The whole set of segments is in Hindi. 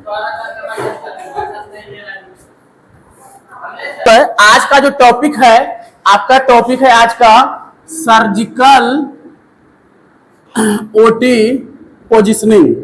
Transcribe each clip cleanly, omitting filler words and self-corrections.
तो आज का जो टॉपिक है, आपका टॉपिक है आज का surgical OT positioning.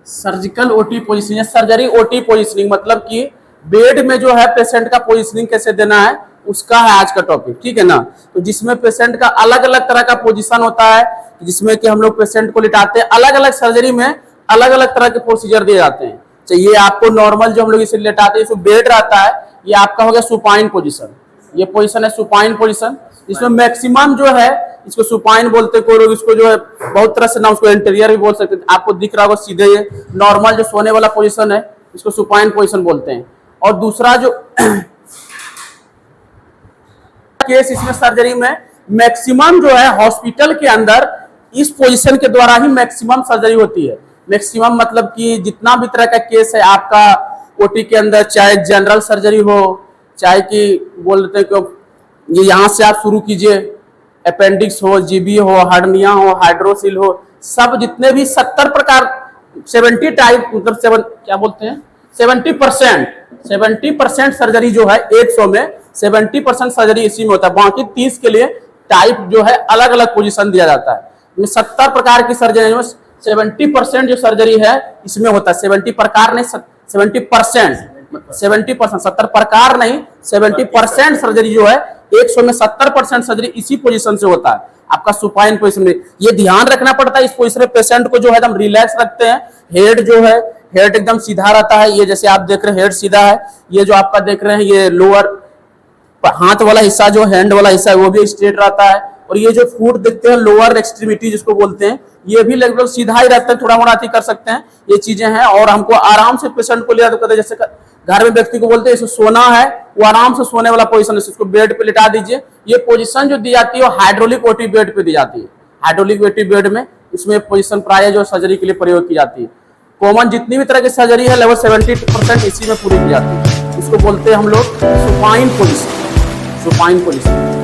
Surgical OT positioning, surgery OT positioning मतलब कि बेड में जो है पेशेंट का पोजिशनिंग कैसे देना है, उसका है आज का टॉपिक, ठीक है ना। तो जिसमें पेशेंट का अलग अलग तरह का पोजीशन होता है, जिसमें कि हम लोग पेशेंट को लिटाते हैं, अलग अलग सर्जरी में अलग अलग तरह के प्रोसीजर दिए जाते हैं। ये आपको नॉर्मल जो हम लोग इसे लेटाते हैं, इसमें बेड रहता है, ये आपका हो गया सुपाइन पोजीशन। ये पोजीशन है सुपाइन पोजीशन, इसमें मैक्सिमम जो है इसको सुपाइन बोलते हैं, कोई लोग इसको जो है बहुत तरह से नाम, उसको इंटीरियर भी बोल सकते हैं। आपको दिख रहा होगा सीधे ये नॉर्मल जो सोने वाला पोजीशन है, इसको सुपाइन पोजीशन बोलते हैं। और दूसरा जो केस इसमें सर्जरी में मैक्सिमम जो है हॉस्पिटल के अंदर इस पोजीशन के द्वारा ही मैक्सिमम सर्जरी होती है। मैक्सिमम मतलब कि जितना भी तरह का केस है आपका ओटी के अंदर, चाहे जनरल सर्जरी हो, चाहे कि बोलते हैं कि ये यहाँ से आप शुरू कीजिए, अपेंडिक्स हो, जीबी हो, हर्निया हो, हाइड्रोसिल हो, सब जितने भी 70 प्रकार 70 टाइप मतलब क्या बोलते हैं 70% सर्जरी जो है 100 में 70% सर्जरी इसी में होता है। बाकी 30 के लिए टाइप जो है अलग अलग पोजीशन दिया जाता है। 70 प्रकार की सर्जरी में 70% जो सर्जरी है इसमें होता है। 70 प्रकार नहीं 70%, 70 प्रकार नहीं 70% सर्जरी जो है 100 में 70% सर्जरी इसी पोजीशन से होता है, आपका सुपाइन पोजीशन में। ये ध्यान रखना पड़ता है, इस पोजीशन में पेशेंट को जो है एकदम रिलैक्स रखते हैं। हेड जो है हेड एकदम सीधा रहता है, ये जैसे आप देख रहे हैं हेड सीधा है। ये जो आपका देख रहे हैं ये लोअर हाथ वाला हिस्सा जो हैंड वाला हिस्सा है वो भी स्ट्रेट रहता है। और ये जो फुट देखते हैं लोअर एक्सट्रीमिटी जिसको बोलते हैं, ये भी लगभग सीधा ही रहता है, थोड़ा मोड़ा कर सकते हैं, ये चीजें हैं। और हमको आराम से पेशेंट को लिया तो कहते जैसे घर में व्यक्ति को बोलते हैं इसको सोना है, वो आराम से सोने वाला पोजीशन है, इसको बेड पे लिटा दीजिए। ये पोजीशन जो दी जाती है वो हाइड्रोलिक ओटी बेड पे दी जाती है। हाइड्रोलिक ओटी बेड में इसमें पोजीशन प्राय जो सर्जरी के लिए प्रयोग की जाती है। कॉमन जितनी भी तरह की सर्जरी है लगभग 70% इसी में पूरी की जाती है। इसको बोलते हैं हम लोग सुपाइन पोजीशन। सुपाइन पोजीशन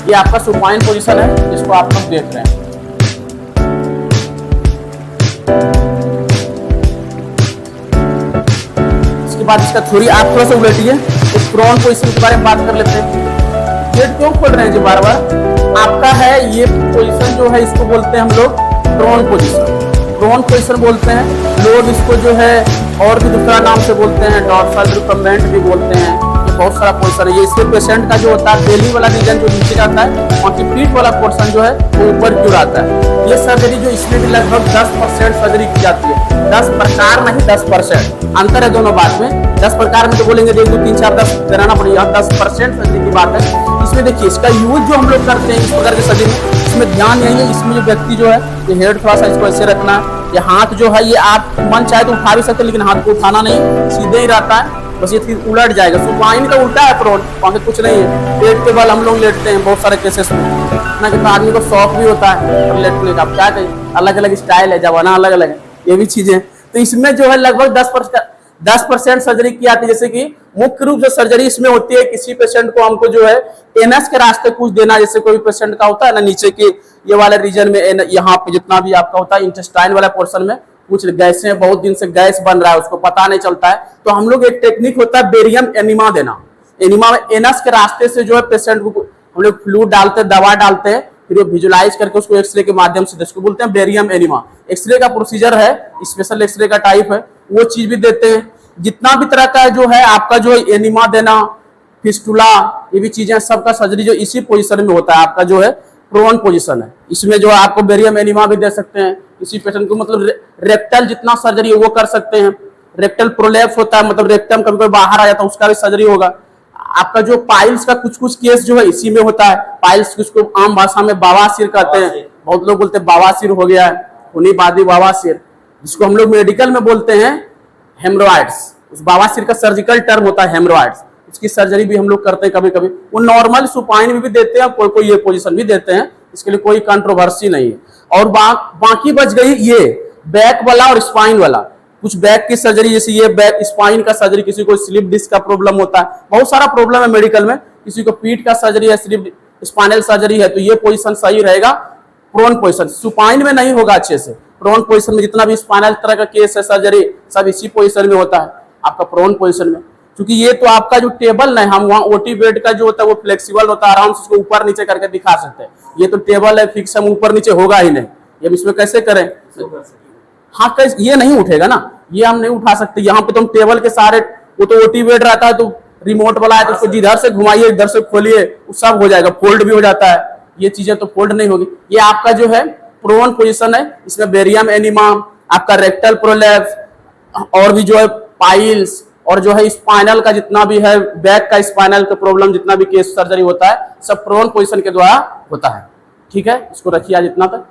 ये आपका सुपाइन पोजीशन है जिसको आप लोग देख रहे हैं। इसके बाद इसका थ्योरी आप थोड़ा सा उलटिए, इस प्रोन पोजीशन के बारे में बात कर लेते हैं। पेट क्यों खोल रहे हैं जी बार बार? आपका है ये पोजीशन जो है इसको बोलते हैं हम लोग प्रोन पोजीशन। प्रोन पोजीशन बोलते हैं लोग इसको जो है और भी दूसरा नाम से बोलते हैं, डॉर्सल रिकम्बेंट भी बोलते हैं। ये बहुत सारा पोजीशन है। ये इसके पेशेंट का जो होता है बेली वाला रीजन जो नीचे जाता है, बाकी पीठ वाला पोर्शन जो है वो ऊपर क्यों आता है। ये सर्जरी जो इसमें भी लगभग 10% सर्जरी की जाती है। 10 प्रकार नहीं 10%, अंतर है दोनों बात में। 10 प्रकार में तो बोलेंगे 1 2 3 4 10 कराना पड़ेगा, 10% सर्जरी की बात है। इसमें देखिए इसका यूज जो हम लोग करते हैं इस प्रकार की सर्जरी में, इसमें ध्यान यही है, इसमें जो व्यक्ति जो है ये हेड थोड़ा सा इसको ऐसे रखना है। ये हाथ जो है ये आप मन चाहे तो उठा भी सकते हैं, लेकिन हाथ को उठाना नहीं, सीधे ही रहता है, बस ये फिर उलट जाएगा। सुपाइन का उल्टा है प्रोन, बाकी कुछ नहीं है। पेट के बल हम लोग लेटते हैं बहुत सारे केसेस में, ना कि आदमी को शौक भी होता है लेटने का। क्या कहें, अलग अलग स्टाइल है, जमाना अलग अलग है, ये भी चीजें। तो इसमें जो है लगभग 10% सर्जरी की जाती है। जैसे कि मुख्य रूप से सर्जरी इसमें होती है किसी पेशेंट को हमको जो है एनएस के रास्ते कुछ देना, जैसे कोई पेशेंट का होता है ना नीचे के ये वाले रीजन में, यहाँ पे जितना भी आपका होता है इंटेस्टाइन वाला पोर्शन में कुछ गैसें, बहुत दिन से गैस बन रहा है उसको पता नहीं चलता है, तो हम लोग एक टेक्निक होता है बेरियम एनिमा देना। एनिमा में एनएस के रास्ते से जो है पेशेंट को हम लोग फ्लूइड डालते हैं, दवा डालते हैं, फिर वो विजुलाइज करके उसको एक्सरे के माध्यम से इसको बोलते हैं बेरियम एनिमा। एक्सरे का प्रोसीजर है, स्पेशल एक्सरे का टाइप है, वो चीज भी देते हैं। जितना भी तरह का जो है आपका जो है एनिमा देना, फिस्टुला, ये भी चीजें सबका सर्जरी जो इसी पोजीशन में होता है। आपका जो है प्रोन पोजीशन है, इसमें जो है आपको बेरियम एनिमा भी दे सकते हैं इसी पेशेंट को। मतलब रेक्टल जितना सर्जरी है वो कर सकते हैं। रेक्टल प्रोलैप्स होता है, मतलब रेक्टम कभी कोई बाहर आ जाता है उसका भी सर्जरी होगा। आपका जो पाइल्स का कुछ केस जो है इसी में होता है। पाइल्स जिसको आम भाषा में बवासीर कहते हैं, बहुत लोग बोलते हैं बवासीर हो गया है, खूनी बवासीर, जिसको हम लोग मेडिकल में बोलते हैं हेमरोइड्स। उस बवासीर का सर्जिकल टर्म होता है हेमरोइड्स। उसकी सर्जरी भी हम लोग करते हैं कभी कभी। वो नॉर्मल सुपाइन में भी देते हैं, कोई कोई ये पोजीशन भी देते हैं, इसके लिए कोई कंट्रोवर्सी नहीं है। और बाकी बच गई ये बैक वाला और स्पाइन वाला। कुछ बैक की सर्जरी, जैसे ये बैक स्पाइन का सर्जरी, किसी को स्लिप डिस्क का प्रॉब्लम होता है, बहुत सारा प्रॉब्लम है मेडिकल में, किसी को पीठ का सर्जरी है, स्लिप स्पाइनल सर्जरी है, तो ये पोजीशन सही रहेगा प्रोन पोजिशन, सुपाइन में नहीं होगा अच्छे से। प्रोन पोजिशन में जितना भी स्पाइनल तरह का केस है, सर्जरी, सब इसी पोजिशन में होता है आपका प्रोन पोजिशन में। क्योंकि ये तो आपका जो टेबल नहीं, हम वहाँ ओटी बेड का जो होता है वो फ्लेक्सिबल होता है, आराम से उसको ऊपर नीचे करके दिखा सकते हैं। ये तो टेबल है फिक्स, हम ऊपर नीचे होगा ही नहीं, ये इसमें कैसे करें? हाँ कैसे, ये नहीं उठेगा ना, ये हम नहीं उठा सकते। यहाँ पे तो हम टेबल के सारे, वो तो ओटी बेड रहता है तो रिमोट वाला है, तो उसको जिधर से घुमाइए इधर से खोलिए वो सब हो जाएगा, फोल्ड भी हो जाता है। ये चीजें तो फोल्ड नहीं होगी। ये आपका जो है प्रोन पोजीशन है, इसमें बेरियम एनिमा, आपका रेक्टल प्रोलैप्स और भी जो है पाइल्स, और जो है स्पाइनल का जितना भी है, बैक का स्पाइनल का प्रॉब्लम जितना भी केस सर्जरी होता है सब प्रोन पोजीशन के द्वारा होता है। ठीक है, इसको रखिए आज इतना तक।